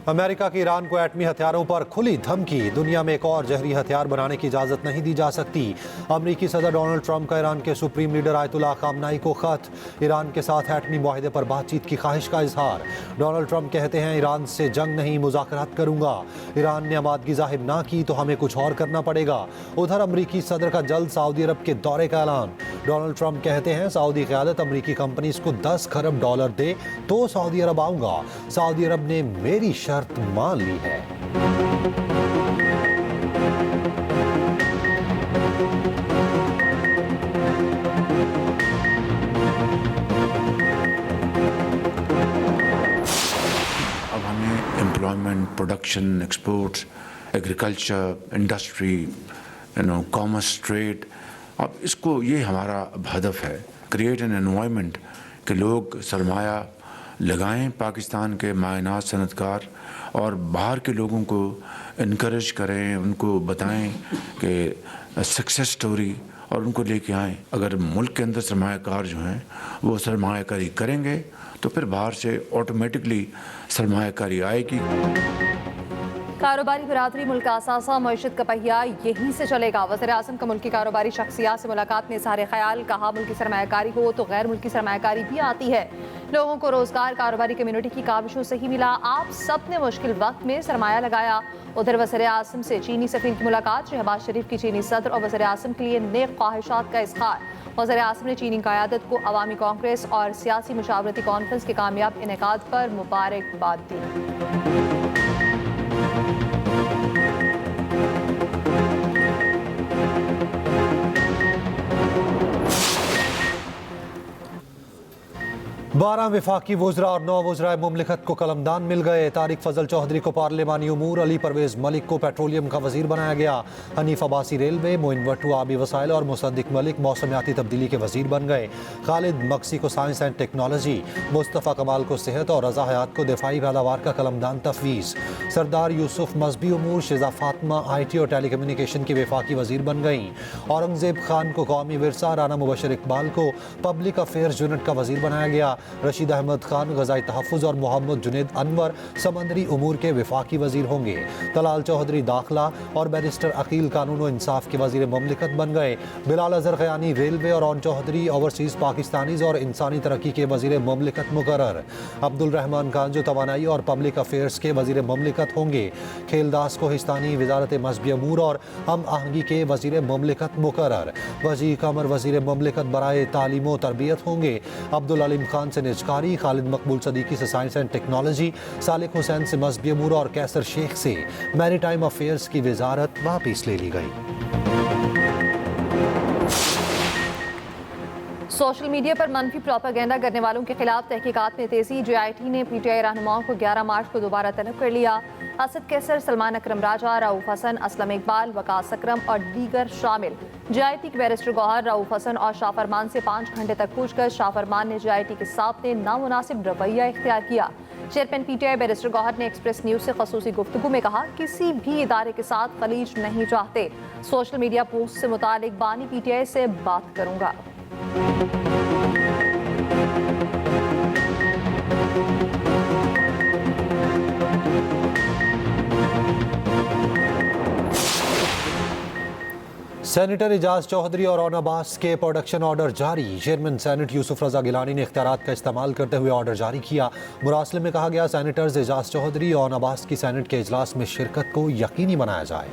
America की Iran को एटमी हथियारों पर खुली धमकी। दुनिया में एक और जहरी हथियार बनाने की इजाजत नहीं दी जा सकती। अमेरिकी सदर डोनाल्ड ट्रंप का ईरान के सुप्रीम लीडर आयतुल्लाह खामनाई को खत। ईरान के साथ एटमी मुआहदे पर बातचीत की ख्वाहिश का इजहार। डोनाल्ड ट्रंप कहते हैं ईरान से जंग नहीं, मुज़ाकरात करूंगा। ईरान ने आमादगी जाहिर ना की तो हमें कुछ और करना पड़ेगा। उधर अमेरिकी सदर का जल्द सऊदी अरब के दौरे का ऐलान। डोनाल्ड ट्रंप कहते हैं सऊदी क़यादत अमेरिकी कंपनीज को $10 खरब दे तो सऊदी अरब आऊंगा। सऊदी अरब ने मेरी शर्त मान ली है। अब हमें employment, production, exports, agriculture, industry, commerce, trade, अब इसको ये हमारा हदफ है, क्रिएट एन एनवायरनमेंट कि लोग सरमाया लगाएं पाकिस्तान के मायनात सनतकार और बाहर के लोगों को इनकरेज करें, उनको बताएं कि सक्सेस स्टोरी और उनको लेके आएं। अगर मुल्क के अंदर सरमायाकार जो हैं वो सरमायाकारी करेंगे तो फिर बाहर से ऑटोमेटिकली सरमायाकारी आएगी। कारोबारी बरादरी मुल्क का असासा, मईशत का पहिया यहीं से चलेगा। वज़ीर आज़म का मुल्की कारोबारी शख्सियात से मुलाकात में इज़हार ख्याल। कहा मुल्की सरमायाकारी हो तो गैर मुल्की सरमायाकारी भी आती है। लोगों को रोज़गार कारोबारी कम्यूनिटी की काविशों से ही मिला। आप सब ने मुश्किल वक्त में सरमाया लगाया। उधर वज़ीर आज़म से चीनी सफ़ीर की मुलाकात। शहबाज शरीफ की चीनी सदर और वज़ीर आज़म के लिए नेक ख्वाहिशात का इज़हार। वज़ीर आज़म ने चीनी क़यादत को अवामी कांग्रेस और सियासी मुशावरती कॉन्फ्रेंस के कामयाब इनेकाद पर मुबारकबाद दी। बारह वफाकी वज़रा और 9 वज़राए मुमलिकत को कलमदान मिल गए। तारिक फजल चौधरी को पार्लिमानी उमूर, अली परवेज़ मलिक को पेट्रोलियम का वज़ीर बनाया गया। हनीफ अब्बासी रेलवे, मोइन भट्टू आबी वसाइल और मुसद्दिक मलिक मौसमियाती तब्दीली के वज़ीर बन गए। खालिद मक्सी को साइंस एंड टेक्नोलॉजी, मुस्तफ़ा कमाल को सेहत और रज़ा हयात को दिफाई पैदावार का कलमदान तफवीज़। सरदार यूसुफ मजहबी उमूर, शिजा फातिमा IT और टेली कम्युनिकेशन की वफाकी वज़ीर बन गईं। औरंगज़ेब खान को कौमी विरसा, राना मुबशर इकबाल को पब्लिक अफेयर्स यूनिट का वज़ीर बनाया गया। रशीद अहमद खान ग़ज़ाई तहफ़्फ़ुज़ और मोहम्मद जुनेद अनवर समंदरी उमूर के वफाकी वज़ीर होंगे। तलाल चौधरी दाखिला और बैरिस्टर अकील कानून व इंसाफ के वज़ीर मुमलिकत बन गए। बिलाल अज़हर क़यानी रेलवे और ओन चौधरी ओवरसीज़ पाकिस्तानीज़ और इंसानी तरक्की के वज़ीर मुमलिकत मुकर्रर। अब्दुल रहमान खान जो तवानाई और पब्लिक अफेयर्स के वज़ीर मुमलिकत होंगे। खेलदास को हिस्तानी वज़ारत मज़हबी अमूर और हम आहंगी के वज़ीर मुमलिकत मुकर्रर। वज़ीर कमर वज़ीर मुमलिकत बराए तालीम व तरबियत होंगे। अब्दुल अलीम खान से निजकारी, खालिद मकबूल सदीकी से science and technology, Salik Hussain से मज़हबी अमूर और कैसर शेख से मैरीटाइम अफेयर्स की वज़ारत वापस ले ली गई। सोशल मीडिया पर मनफी प्रोपेगेंडा करने वालों के खिलाफ तहकीकात में तेजी। JIT ने PTI रहनुमाओं को 11 मार्च को दोबारा तलब कर लिया। असद कैसर, सलमान अकरम राजा, रऊफ हसन, असलम इकबाल, वकास अकरम और दीगर शामिल। JIT के बैरिस्टर गौहर, रऊफ हसन और शाह फरमान से 5 घंटे तक पूछकर शाह फरमान ने JIT के सामने नामुनासिब रवैया इख्तियार किया। चेयरमैन PTI बैरिस्टर गौहर ने एक्सप्रेस न्यूज़ से खसूसी गुफ्तगू में कहा, किसी भी इदारे के साथ खलीज नहीं चाहते। सोशल मीडिया पोस्ट से मुतालिक बानी PTI से बात करूँगा। सेनेटर एजाज चौधरी और ओन अब्बास के प्रोडक्शन ऑर्डर जारी। चेयरमैन सेनेट यूसुफ रजा गिलानी ने इख्तियारात का इस्तेमाल करते हुए ऑर्डर जारी किया। मुरासले में कहा गया सेनेटर्स एजाज चौधरी और ओन अब्बास की सेनेट के इजलास में शिरकत को यकीनी बनाया जाए।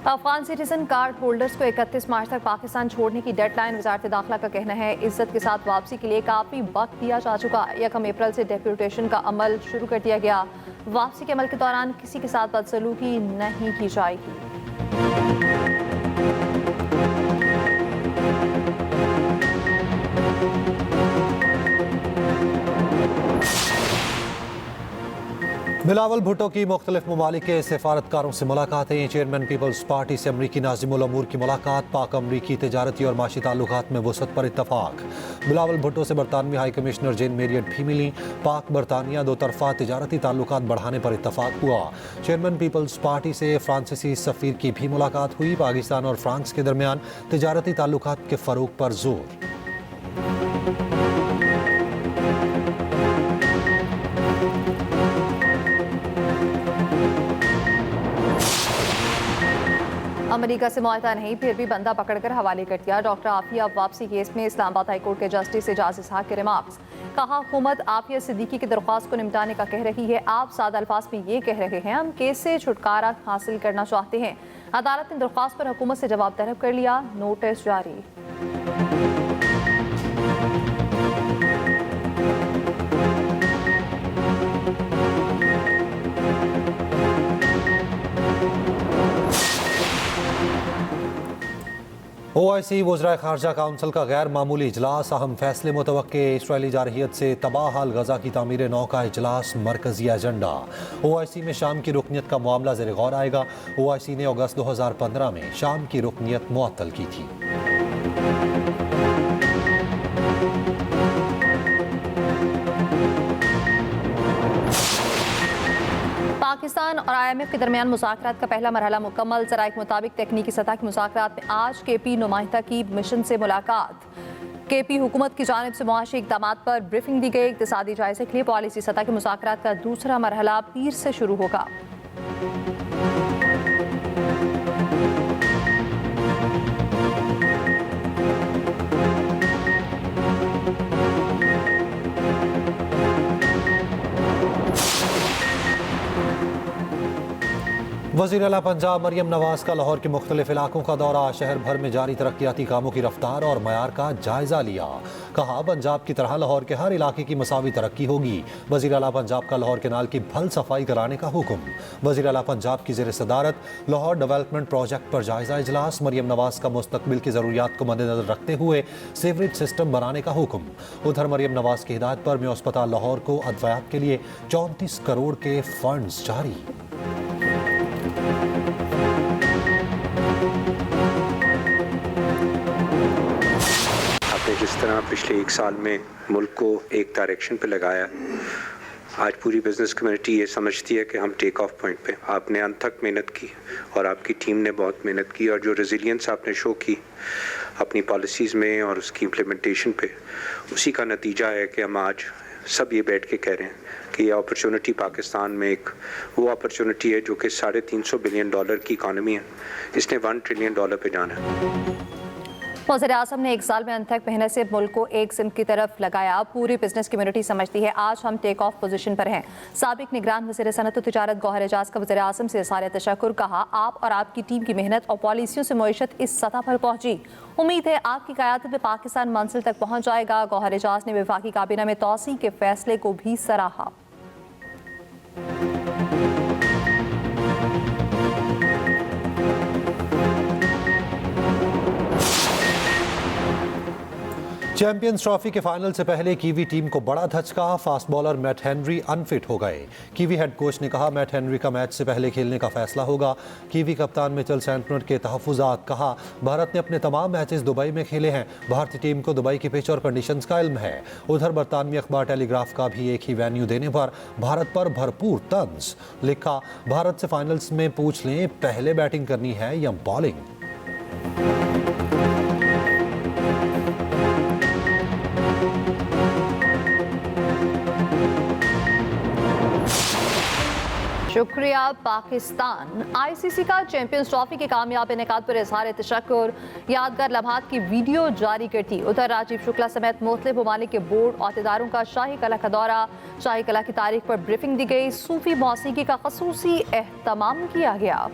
अफगान सिटीजन कार्ड होल्डर्स को 31 मार्च तक पाकिस्तान छोड़ने की डेडलाइन। वजारत दाखिला का कहना है इज्जत के साथ वापसी के लिए काफ़ी वक्त दिया जा चुका। 1 अप्रैल से डेप्यूटेशन का अमल शुरू कर दिया गया। वापसी के अमल के दौरान किसी के साथ बदसलूकी नहीं की जाएगी। बिलावल भुट्टो की मुख्तलिफ ममालिक के सफारतकारों से मुलाकातें। चेयरमैन पीपल्स पार्टी से अमरीकी नाज़िमुल अमूर की मुलाकात। पाक अमरीकी तजारती और माशी ताल्लुकात में वसअत पर इत्तफाक। बिलावल भुट्टो से बरतानवी हाई कमिश्नर जेन मेरियट भी मिली। पाक बरतानिया दो तरफा तजारती ताल्लुकात बढ़ाने पर इत्तफाक हुआ। चेयरमैन पीपल्स पार्टी से फ्रांसीसी सफ़ीर की भी मुलाकात हुई। पाकिस्तान और फ्रांस के दरमियान तजारती ताल्लुकात के फ़रोग पर जोर। अमेरिका से मुआहदा नहीं, फिर भी बंदा पकड़कर हवाले कर दिया। डॉक्टर आफिया वापसी केस में इस्लामाबाद हाई कोर्ट के जस्टिस एजाज इसहाक के रिमार्क्स। कहा, हुकूमत आफिया सिद्दीकी की दरख्वास्त को निपटाने का कह रही है। आप सादा अल्फाज में ये कह रहे हैं हम केस से छुटकारा हासिल करना चाहते हैं। अदालत ने दरख्वास्त पर हुकूमत से जवाब तलब कर लिया। नोटिस जारी। OIC वज़राए ख़ारजा काउंसिल का गैर मामूली इजलास। अहम फैसले मुतवक्के। इसराइली जारहियत से तबाह हाल गजा की तामीर नौ का इजलास मरकजी एजेंडा। OIC में शाम की रुकनीत का मामला ज़ेर गौर आएगा। OIC ने अगस्त 2015 में शाम की रुकनीत मुअत्तल की थी। पाकिस्तान और IMF के दरमियान मुज़ाकरात का पहला मरहला मुकम्मल। ज़राए के मुताबिक तकनीकी सतह की मुज़ाकरात में आज KP नुमाइंदा की मिशन से मुलाकात। KP हुकूमत की जानिब से मुआशी इक़दामात पर ब्रीफिंग दी गई। इक़्तिसादी जायज़े के लिए पॉलिसी सतह के मुज़ाकरात का दूसरा मरहला पीर से शुरू होगा। वज़ीर आला पंजाब मरियम नवाज का लाहौर के मुख्तलिफ इलाकों का दौरा। शहर भर में जारी तरक्याती कामों की रफ्तार और मयार का जायजा लिया। कहा, पंजाब की तरह लाहौर के हर इलाके की मसावी तरक्की होगी। वज़ीर आला पंजाब का लाहौर केनाल की भल सफाई कराने का हुक्म। वज़ीर आला पंजाब की ज़ेर सदारत लाहौर डेवलपमेंट प्रोजेक्ट पर जायजा इजलास। मरियम नवाज का मुस्तकबिल की ज़रूरियात को मद्देनज़र रखते हुए सीवरेज सिस्टम बनाने का हुक्म। उधर मरियम नवाज की हिदायत पर म्यो अस्पताल लाहौर को अद्वियात के लिए 34 करोड़ के फंड्स जारी। आपने जिस तरह पिछले एक साल में मुल्क को एक डायरेक्शन पे लगाया, आज पूरी बिजनेस कम्युनिटी ये समझती है कि हम टेक ऑफ पॉइंट पे। आपने अंत तक मेहनत की और आपकी टीम ने बहुत मेहनत की, और जो रेजिलियंस आपने शो की अपनी पॉलिसीज़ में और उसकी इम्प्लीमेंटेशन पे, उसी का नतीजा है कि हम आज सब ये बैठ के कह रहे हैं कि ये अपॉर्चुनिटी पाकिस्तान में एक वो अपॉर्चुनिटी है जो कि $350 बिलियन की इकानमी है, इसने $1 ट्रिलियन पे जाना है। वज़ीर आज़म ने एक साल में अंत तक मेहनत से मुल्क को एक सिमत की तरफ लगाया। पूरी बिजनेस कम्युनिटी समझती है आज हम टेक ऑफ पोजीशन पर हैं। साबिक निगरान वज़ीर सनअत और तिजारत गौहर एजाज का वज़ीर आज़म से इज़हार तशक्कुर। कहा, आप और आपकी टीम की मेहनत और पॉलिसियों से मईशत इस सतह पर पहुंची। उम्मीद है आपकी क़यादत में पाकिस्तान मंजिल तक पहुँच जाएगा। गौहर एजाज ने वफाकी काबीना में तौसी के फैसले को भी सराहा। चैंपियंस ट्रॉफी के फाइनल से पहले कीवी टीम को बड़ा धचका। Fast bowler Matt Henry unfit हो गए। कीवी हेड कोच ने कहा, मैट हेनरी का मैच से पहले खेलने का फैसला होगा। कीवी कप्तान मिचेल सैंटनर के तहफ़्फ़ुज़ात। कहा, भारत ने अपने तमाम मैचेस दुबई में खेले हैं। भारतीय टीम को दुबई की पिच और कंडीशंस का इल्म है। उधर बरतानवी अखबार टेलीग्राफ का भी एक ही वेन्यू देने पर भारत पर भरपूर तंज। लिखा, भारत से फाइनल्स में पूछ लें पहले बैटिंग करनी है या बॉलिंग। शुक्रिया पाकिस्तान। ICC का चैंपियंस ट्रॉफी के कामयाब इनेकाद पर इज़हार तशक्कुर। यादगार लम्हात की वीडियो जारी करती। उधर राजीव शुक्ला समेत मुख्तलिफ ममालिक के बोर्ड अहदेदारों का शाही कला का दौरा। शाही कला की तारीख पर ब्रीफिंग दी गई। सूफी मौसीकी का ख़ुसूसी एहतमाम किया गया।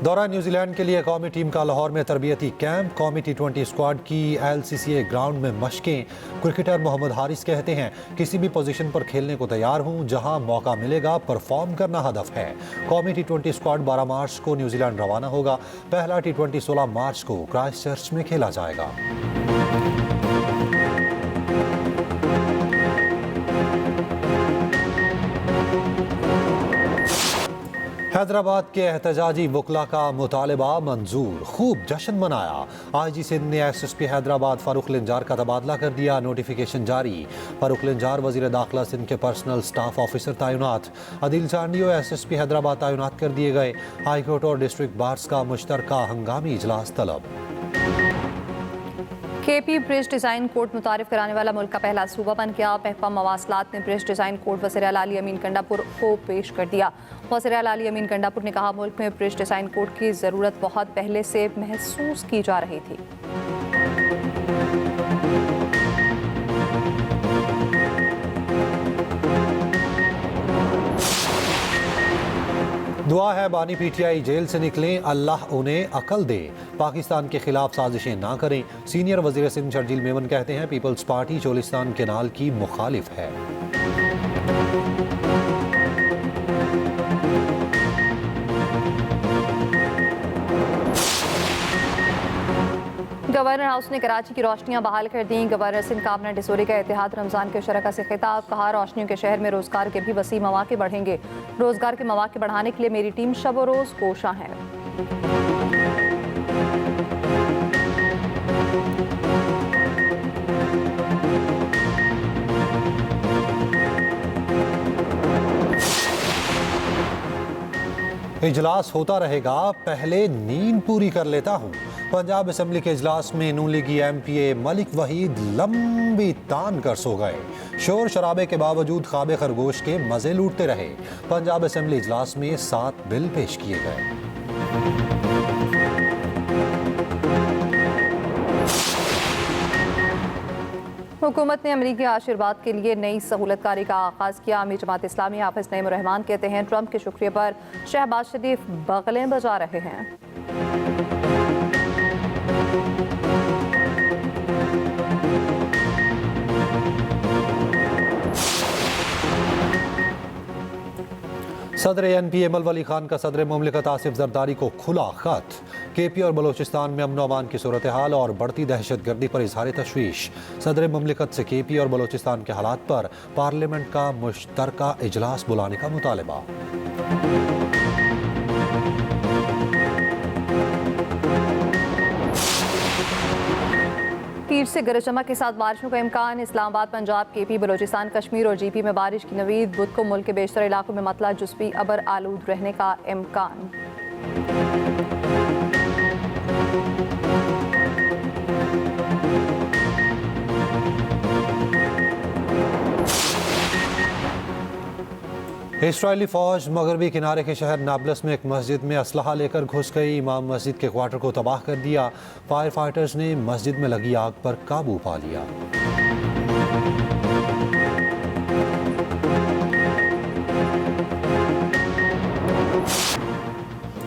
दौरा न्यूजीलैंड के लिए कौमी टीम का लाहौर में तरबियती कैंप। कौमी T20 स्क्वाड की LCCA ग्राउंड में मशकें। क्रिकेटर मोहम्मद हारिस कहते हैं, किसी भी पोजीशन पर खेलने को तैयार हूं, जहां मौका मिलेगा परफॉर्म करना हदफ है। कौमी T20 स्क्वाड 12 मार्च को न्यूजीलैंड रवाना होगा। पहला T20 16 मार्च को क्राइस्टचर्च में खेला जाएगा। हैदराबाद के एहतजाजी वकला का मुतालबा मंजूर। खूब जश्न मनाया। IG सिंध ने SSP हैदराबाद फारूक लिंजार का तबादला कर दिया। नोटिफिकेशन जारी। फारूक लिंजार वजीर दाखिला सिंध के पर्सनल स्टाफ ऑफिसर तैनात। अदिल चांडियो SSP हैदराबाद तैनात कर दिए गए। हाईकोर्ट और डिस्ट्रिक्ट बार्स का मुश्तरका हंगामी इजलास तलब। KP ब्रिज डिज़ाइन कोड मुतारिफ कराने वाला मुल्क का पहला सूबा बन गया। महकमा मवासलात ने ब्रिज डिज़ाइन कोड वज़ीर आला अली अमीन गंडापुर को पेश कर दिया। वज़ीर आला अली अमीन गंडापुर ने कहा, मुल्क में ब्रिज डिज़ाइन कोड की ज़रूरत बहुत पहले से महसूस की जा रही थी। दुआ है बानी PTI जेल से निकलें, अल्लाह उन्हें अकल दे। पाकिस्तान के खिलाफ साजिशें ना करें। सीनियर वजीर सिंध शर्जील मेमन कहते हैं, पीपल्स पार्टी चोलिस्तान केनाल की मुखालिफ है। गवर्नर हाउस ने कराची की रोशनियां बहाल कर दी। गवर्नर सिंध कामना डिसोरी का इत्तेहाद रमजान के शरका से खिताब। कहा, रोशनियों के शहर में रोजगार के भी वसी मौके बढ़ेंगे। रोजगार के मौके बढ़ाने के लिए मेरी टीम शब व रोज कोशा है। इजलास होता रहेगा, पहले नींद पूरी कर लेता हूँ। पंजाब असेंबली के इजलास में नून लीगी MPA मलिक वहीद लंबी तान कर सो गए। शोर शराबे के बावजूद ख्वाबे खरगोश के मजे लूटते रहे। पंजाब असेंबली इजलास में 7 बिल पेश किए गए। हुकूमत ने अमरीकी आशीर्वाद के लिए नई सहूलतकारी का आगाज़ किया। अमीर जमात इस्लामी हाफिज नईम रहमान कहते हैं, ट्रंप के शुक्रिया पर शहबाज शरीफ बगलें बजा रहे हैं। सदर NPA मलवली खान का सदर मुमलिकत आसिफ जरदारी को खुला खत। KP और बलोचिस्तान में अमन अमान की सूरत हाल और बढ़ती दहशत गर्दी पर इजहार तशवीश। सदर मुमलिकत से KP और बलोचिस्तान के हालात पर पार्लियामेंट का मुश्तरका इजलास बुलाने का मुतालबा। पीर से गरज चमक के साथ बारिशों का इम्कान। इस्लामाबाद, पंजाब, KP, बलोचिस्तान, कश्मीर और GP में बारिश की नवीद। बुध को मुल्क के बेशतर इलाकों में मतला जुज़वी अबर आलूद रहने का इम्कान। इसराइली फौज मगरबी किनारे के शहर नाब्लस में एक मस्जिद में असलहा लेकर घुस गई। इमाम मस्जिद के क्वार्टर को तबाह कर दिया। फायर फाइटर्स ने मस्जिद में लगी आग पर काबू पा लिया।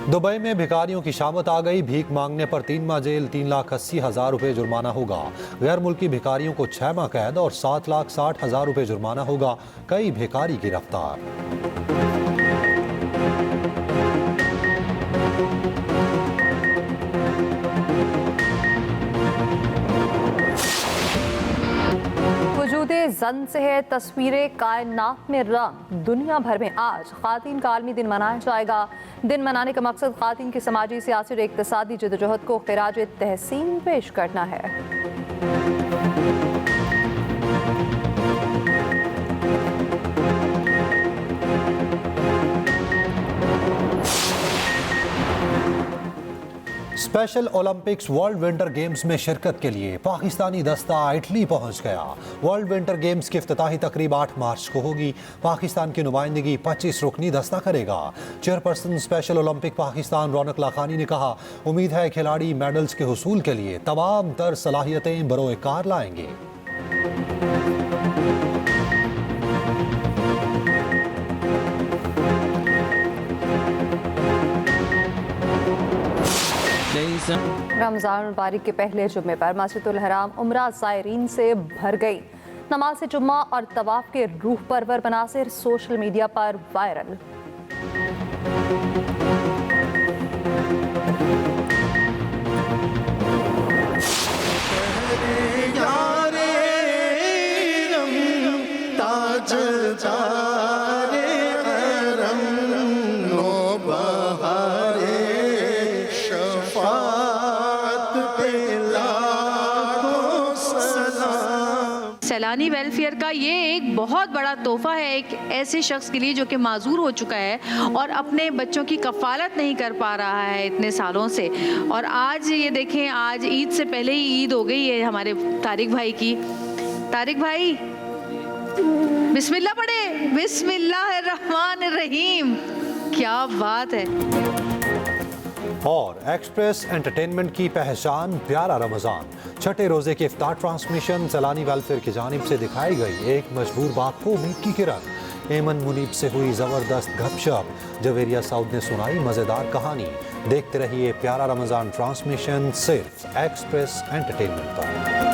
दुबई में भिखारियों की शामत आ गई। भीख मांगने पर 3 माह जेल, 3,80,000 रुपये जुर्माना होगा। गैर मुल्की भिखारियों को 6 माह कैद और 7,60,000 रुपये जुर्माना होगा। कई भिखारी गिरफ्तार। वजूदे जन से है तस्वीरें कायनात में रंग। दुनिया भर में आज ख़ातीन का आलमी दिन मनाया जाएगा। दिन मनाने का मकसद ख़ातीन की समाजी, सियासी और इक़्तिसादी जद्दोजहद को ख़िराज तहसीन पेश करना है। Special Olympics world winter games में शिरकत के लिए पाकिस्तानी दस्ता इटली पहुंच गया। वर्ल्ड विंटर गेम्स की इफ्तिताही तकरीब 8 मार्च को होगी। पाकिस्तान की नुमाइंदगी 25 रुकनी दस्ता करेगा। चेयरपर्सन स्पेशल ओलंपिक पाकिस्तान रौनक लाखानी ने कहा, उम्मीद है खिलाड़ी मेडल्स के हुसूल के लिए तमाम तर सलाहियतें बरोए कार लाएंगे। रमजान मुबारक के पहले जुम्मे पर मस्जिदुल हराम उम्रा ज़ायरीन से भर गई। नमाज जुम्मा और तवाफ के रूह परवर मनासिर सोशल मीडिया पर वायरल। सैलानी वेलफेयर का ये एक बहुत बड़ा तोहफा है एक ऐसे शख्स के लिए जो कि माजूर हो चुका है और अपने बच्चों की कफालत नहीं कर पा रहा है इतने सालों से। और आज ये देखें, आज ईद से पहले ही ईद हो गई है हमारे तारिक भाई की। तारिक भाई बिस्मिल्लाह पढ़े, बिस्मिल्लाहिर्रहमानिर्रहीम। क्या बात है। और एक्सप्रेस एंटरटेनमेंट की पहचान प्यारा रमज़ान। छठे रोज़े की इफ्तार ट्रांसमिशन सैलानी वेलफेयर की जानिब से दिखाई गई एक मजबूर बाप को उम्मीद की किरण। एमन मुनीब से हुई ज़बरदस्त गपशप, जवेरिया साउद ने सुनाई मज़ेदार कहानी। देखते रहिए प्यारा रमज़ान ट्रांसमिशन सिर्फ एक्सप्रेस एंटरटेनमेंट पर।